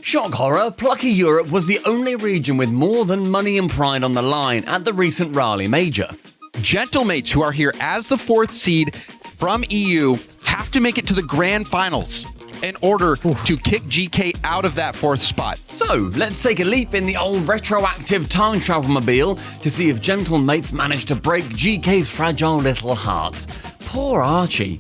Shock horror, plucky Europe was the only region with more than money and pride on the line at the recent Raleigh Major. Gentlemates, who are here as the 4th seed from EU, have to make it to the grand finals in order to kick GK out of that 4th spot. So, let's take a leap in the old retroactive time travel mobile to see if Gentlemates managed to break GK's fragile little hearts. Poor Archie.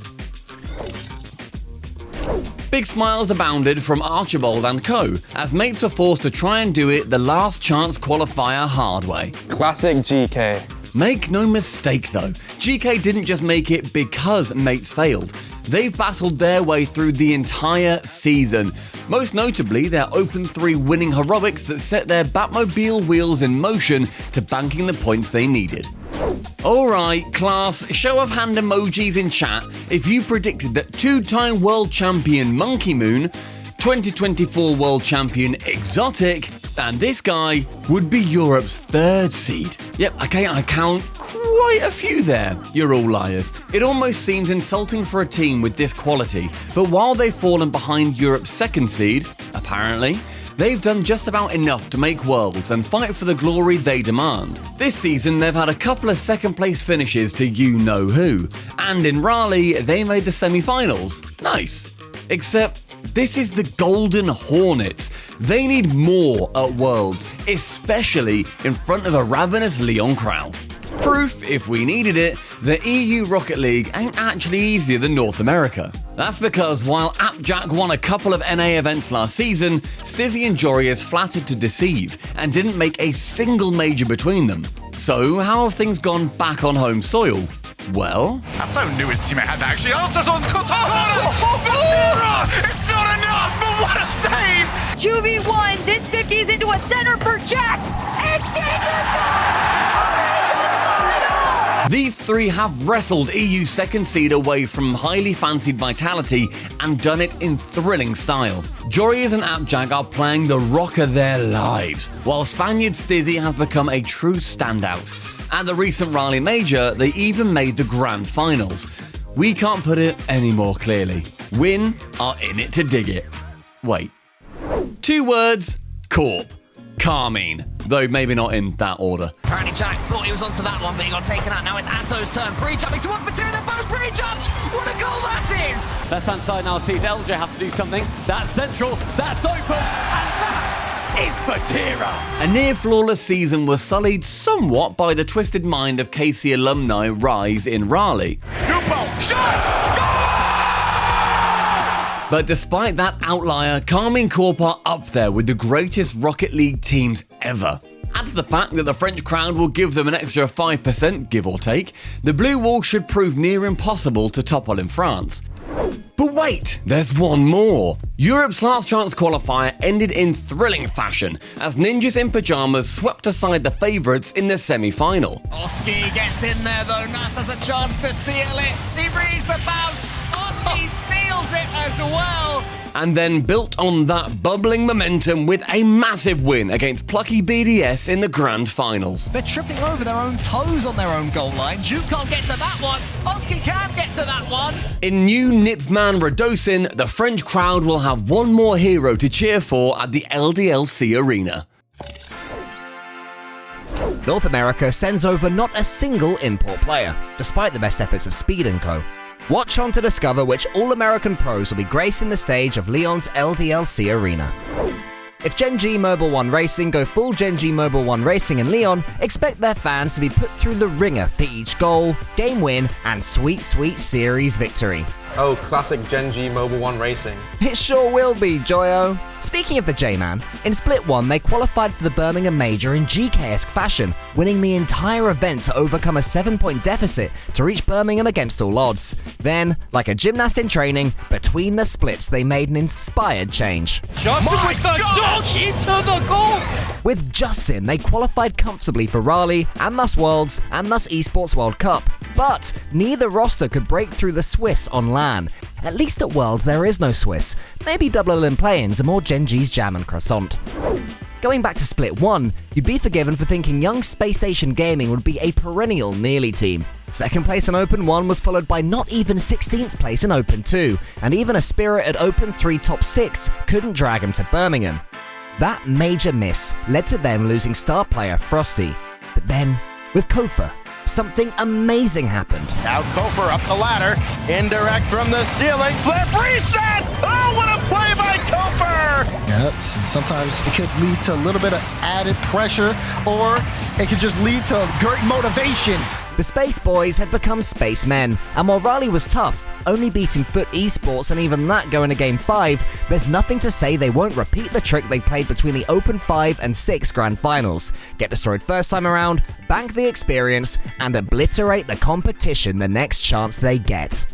Big smiles abounded from Archibald and co, as mates were forced to try and do it the last chance qualifier hard way. Classic GK. Make no mistake though, GK didn't just make it because mates failed. They've battled their way through the entire season, most notably their Open 3 winning heroics that set their Batmobile wheels in motion to banking the points they needed. Alright, class, show of hand emojis in chat if you predicted that 2-time world champion Monkey Moon, 2024 world champion Exotic, and this guy would be Europe's 3rd seed. Yep, okay, I count quite a few there. You're all liars. It almost seems insulting for a team with this quality, but while they've fallen behind Europe's 2nd seed, apparently, they've done just about enough to make Worlds and fight for the glory they demand. This season, they've had a couple of 2nd place finishes to you-know-who, and in Raleigh, they made the semi-finals. Nice. Except, this is the Golden Hornets. They need more at Worlds, especially in front of a ravenous Lyon crowd. Proof, if we needed it, the EU Rocket League ain't actually easier than North America. That's because while Appjack won a couple of NA events last season, Stizzy and Joreas flattered to deceive and didn't make a single major between them. So how have things gone back on home soil? Well, that's how new his teammate had to actually answer on Vatira! It's not enough, but what a save! 2v1, this 50's into a center for Jack! And these three have wrestled EU 2nd seed away from highly fancied Vitality and done it in thrilling style. Joreas and Appjack are playing the rock of their lives, while Spaniard Stizzy has become a true standout. At the recent Raleigh Major, they even made the grand finals. We can't put it any more clearly. Win are in it to dig it. Wait. 2 words, Corp. Karmine, though maybe not in that order. Apparently Jack thought he was onto that one, but he got taken out. Now it's Atto's turn. Pre-jumping towards Vatira, they're both pre-jumped! What a goal that is! Left-hand side now sees LJ have to do something. That's central, that's open, and that is Vatira! A near-flawless season was sullied somewhat by the twisted mind of KC alumni Rise in Raleigh. Nupo, shot! But despite that outlier, Karmine Corp are up there with the greatest Rocket League teams ever. Add to the fact that the French crowd will give them an extra 5%, give or take, the Blue Wall should prove near impossible to topple in France. But wait, there's one more. Europe's last chance qualifier ended in thrilling fashion as Ninjas in Pyjamas swept aside the favourites in the semi-final. Oski gets in there though, Nas has a chance to steal it. He reads the bounce, Oski steals it as well. And then built on that bubbling momentum with a massive win against plucky BDS in the grand finals. They're tripping over their own toes on their own goal line. Juke can't get to that one. Oski can get to that one. In new Nipman Radosin, the French crowd will have one more hero to cheer for at the LDLC arena. North America sends over not a single import player, despite the best efforts of Speed & Co. Watch on to discover which all-American pros will be gracing the stage of Lyon's LDLC arena. If Gen.G Mobile 1 Racing go full Gen.G Mobile 1 Racing in Lyon, expect their fans to be put through the ringer for each goal, game win, and sweet, sweet series victory. Oh, classic Gen.G Mobile 1 Racing. It sure will be, Joyo. Speaking of the J-Man, in Split 1 they qualified for the Birmingham Major in GK-esque fashion, winning the entire event to overcome a 7-point deficit to reach Birmingham against all odds. Then, like a gymnast in training, between the splits they made an inspired change. Justin with the dunk into the goal! With Justin, they qualified comfortably for Raleigh, and thus Worlds, and thus Esports World Cup. But neither roster could break through the Swiss on LAN. At least at Worlds there is no Swiss. Maybe Double Olymp play-ins are more Gen.G's jam and croissant. Going back to Split 1, you'd be forgiven for thinking young Space Station Gaming would be a perennial nearly team. Second place in Open 1 was followed by not even 16th place in Open 2, and even a spirit at Open 3 top 6 couldn't drag him to Birmingham. That major miss led to them losing star player Frosty. But then, with Kofa, something amazing happened. Now Kofer up the ladder, indirect from the ceiling, flip reset! Oh, what a play by Kofer! Yep, sometimes it could lead to a little bit of added pressure, or it could just lead to great motivation. The Space Boys had become Spacemen, and while Raleigh was tough, only beating Foot Esports and even that going to Game 5, there's nothing to say they won't repeat the trick they played between the Open 5 and 6 Grand Finals. Get destroyed first time around, bank the experience, and obliterate the competition the next chance they get.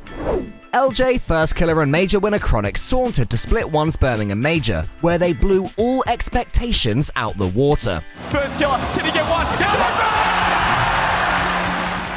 LJ, First Killer and Major winner Chronic sauntered to Split 1's Birmingham Major, where they blew all expectations out the water. First Killer, can he get one?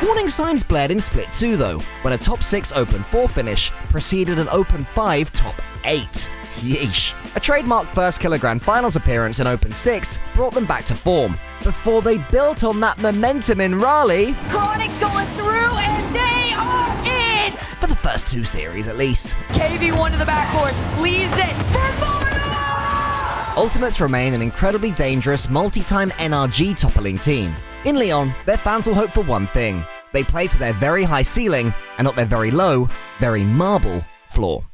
Warning signs blared in Split 2 though, when a top 6 Open 4 finish preceded an Open 5 top 8. Yeesh. A trademark First Killer Grand Finals appearance in Open 6 brought them back to form, before they built on that momentum in Raleigh. Chronic's going through and they are in! For the first 2 series at least. KV1 to the backboard, leaves it for Mono! Ultimates remain an incredibly dangerous multi-time NRG toppling team. In Leon, their fans will hope for one thing. They play to their very high ceiling and not their very low, very marble floor.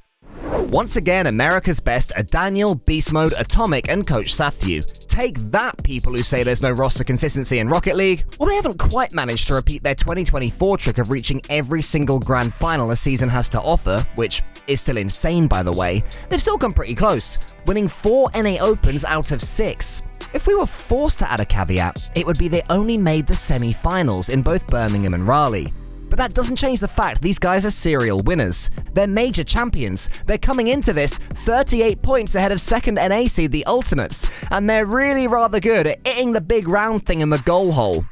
Once again, America's best are Daniel, Beast Mode, Atomic, and Coach Sathyu. Take that, people who say there's no roster consistency in Rocket League. Well, they haven't quite managed to repeat their 2024 trick of reaching every single grand final a season has to offer, which is still insane by the way. They've still come pretty close, winning 4 NA Opens out of 6. If we were forced to add a caveat, it would be they only made the semi-finals in both Birmingham and Raleigh. But that doesn't change the fact these guys are serial winners. They're major champions. They're coming into this 38 points ahead of second NA seed, the Ultimates, and they're really rather good at hitting the big round thing in the goal hole.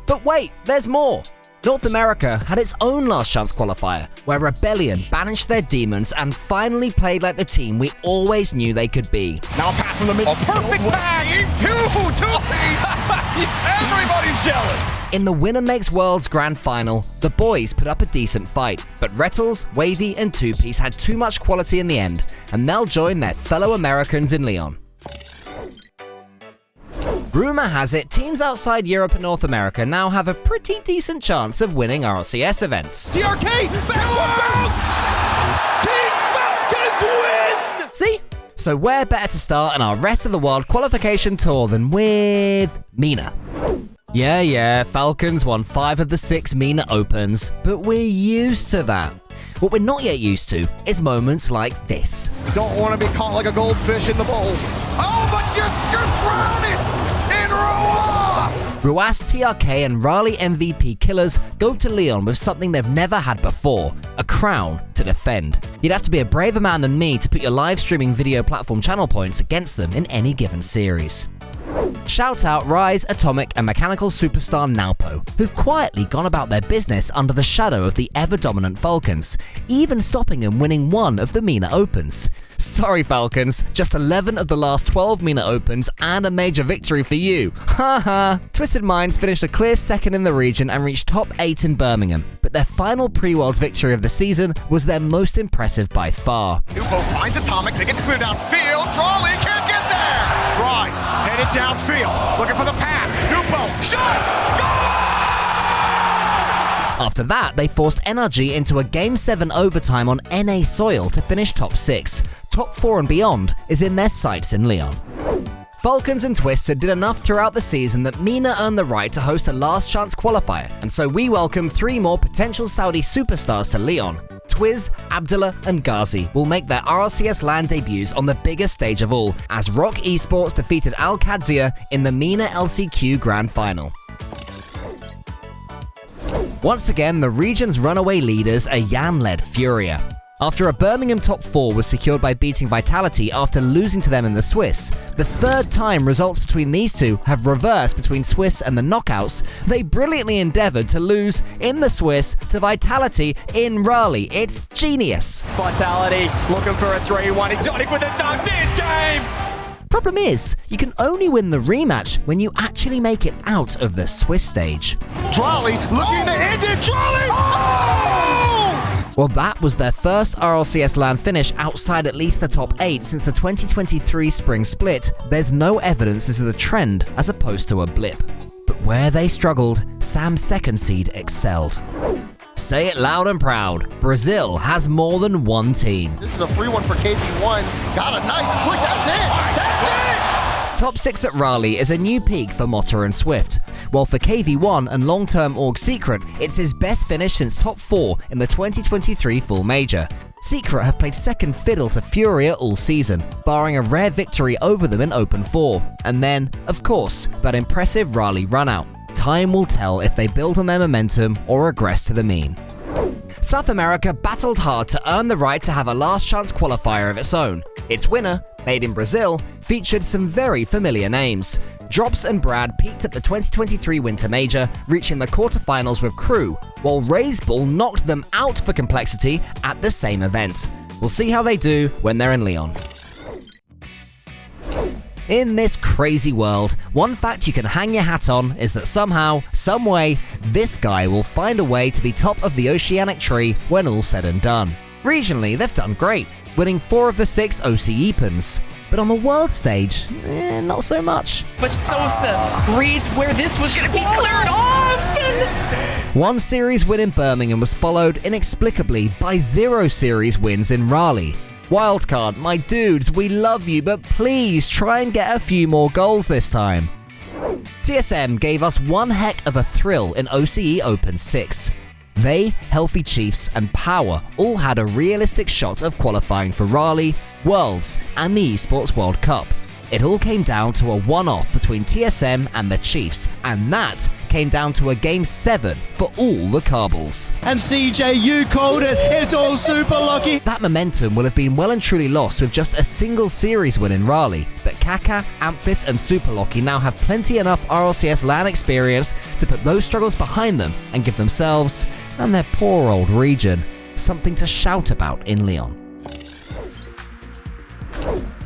But wait, there's more. North America had its own last chance qualifier, where Rebellion banished their demons and finally played like the team we always knew they could be. Now pass from the middle. Perfect pass! Everybody's jealous! In the Winner Makes Worlds Grand Final, the boys put up a decent fight, but Rettles, Wavy, and Two Piece had too much quality in the end, and they'll join their fellow Americans in Leon. Rumour has it, teams outside Europe and North America now have a pretty decent chance of winning RLCS events. TRK, backwards! Team Falcons win! See? So where better to start in our Rest of the World qualification tour than with MENA? Yeah, Falcons won 5 of the 6 MENA Opens, but we're used to that. What we're not yet used to is moments like this. Don't want to be caught like a goldfish in the bowl. Oh, but you're drowning in Roa! Ruas, TRK, and Raleigh MVP killers go to Leon with something they've never had before, a crown to defend. You'd have to be a braver man than me to put your live streaming video platform channel points against them in any given series. Shout out Rise, Atomic, and mechanical superstar Naupo, who've quietly gone about their business under the shadow of the ever-dominant Falcons, even stopping them winning 1 of the MENA Opens. Sorry Falcons, just 11 of the last 12 MENA Opens and a major victory for you. Haha. Twisted Minds finished a clear second in the region and reached top 8 in Birmingham, but their final pre-Worlds victory of the season was their most impressive by far. Nupo finds Atomic, they get to clear downfield, Trolley can't get there! Rise, headed downfield, looking for the pass, Nupo, shot, goal! After that, they forced NRG into a Game 7 overtime on NA soil to finish top 6. Top 4 and beyond is in their sights in Leon. Falcons and Twisted did enough throughout the season that MENA earned the right to host a last chance qualifier, and so we welcome 3 more potential Saudi superstars to Leon. Twiz, Abdullah, and Ghazi will make their RLCS LAN debuts on the biggest stage of all, as Rock Esports defeated Al Qadzia in the MENA LCQ Grand Final. Once again, the region's runaway leaders are Yan-led Furia. After a Birmingham top 4 was secured by beating Vitality after losing to them in the Swiss, the 3rd time results between these two have reversed between Swiss and the knockouts, they brilliantly endeavoured to lose in the Swiss to Vitality in Raleigh. It's genius. Vitality looking for a 3-1. Exotic with a dunk this game! Problem is, you can only win the rematch when you actually make it out of the Swiss stage. Trolley looking to end it, Trolley! Oh! Well, that was their first RLCS LAN finish outside at least the top 8 since the 2023 spring split. There's no evidence this is a trend as opposed to a blip. But where they struggled, Sam's second seed excelled. Say it loud and proud, Brazil has more than one team. This is a free one for KV1. Got a nice flick, that's it! That's it! Top 6 at Raleigh is a new peak for Motta and Swift, while for KV1 and long-term Org Secret, it's his best finish since top 4 in the 2023 full major. Secret have played second fiddle to Furia all season, barring a rare victory over them in Open 4. And then, of course, that impressive Raleigh run-out. Time will tell if they build on their momentum or regress to the mean. South America battled hard to earn the right to have a last chance qualifier of its own. Its winner, made in Brazil, featured some very familiar names. Drops and Brad peaked at the 2023 Winter Major, reaching the quarterfinals with Crew, while Raiseball knocked them out for Complexity at the same event. We'll see how they do when they're in Leon. In this crazy world, one fact you can hang your hat on is that somehow, someway, this guy will find a way to be top of the Oceanic tree when all's said and done. Regionally, they've done great, winning 4 of the 6 OC Epens. But on the world stage, not so much. But Sosa reads where this was going to be cleared off! One series win in Birmingham was followed inexplicably by 0 series wins in Raleigh. Wildcard, my dudes, we love you, but please try and get a few more goals this time. TSM gave us one heck of a thrill in OCE Open 6. They, Healthy Chiefs, and Power all had a realistic shot of qualifying for Raleigh, Worlds, and the Esports World Cup. It all came down to a one-off between TSM and the Chiefs, and that came down to a Game 7 for all the Carbles. And CJ, you called it, it's all super lucky. That momentum will have been well and truly lost with just a single series win in Raleigh, but Kaka, Amphis, and Super Lucky now have plenty enough RLCS LAN experience to put those struggles behind them and give themselves, and their poor old region, something to shout about in Leon.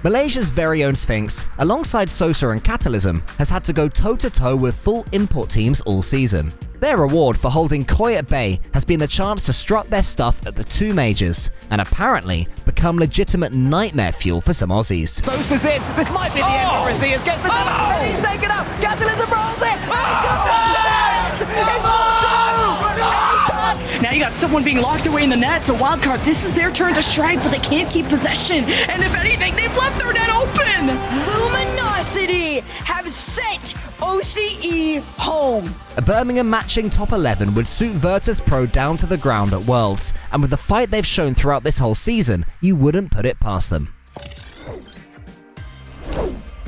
Malaysia's very own Sphinx, alongside Sosa and Catalysm, has had to go toe-to-toe with full import teams all season. Their reward for holding Koi at bay has been the chance to strut their stuff at the 2 majors, and apparently become legitimate nightmare fuel for some Aussies. Sosa's in. This might be the end for Azias. Gets the double. He's taken out. Catalysm rolls it. Now you got someone being locked away in the net, so Wildcard, this is their turn to strike, but they can't keep possession. And if anything, they've left their net open. Luminosity have sent OCE home. A Birmingham matching top 11 would suit Virtus Pro down to the ground at Worlds, and with the fight they've shown throughout this whole season, you wouldn't put it past them.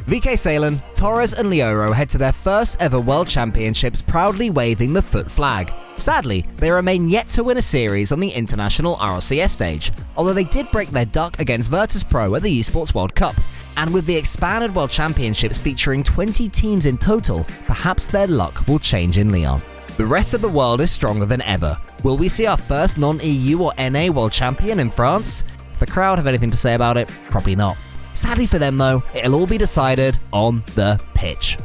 VK Salen, Torres and Leoro head to their first ever World Championships proudly waving the foot flag. Sadly, they remain yet to win a series on the international RLCS stage, although they did break their duck against Virtus Pro at the Esports World Cup. And with the expanded World Championships featuring 20 teams in total, perhaps their luck will change in Leon. The rest of the world is stronger than ever. Will we see our first non-EU or NA World Champion in France? If the crowd have anything to say about it, probably not. Sadly for them though, it'll all be decided on the pitch.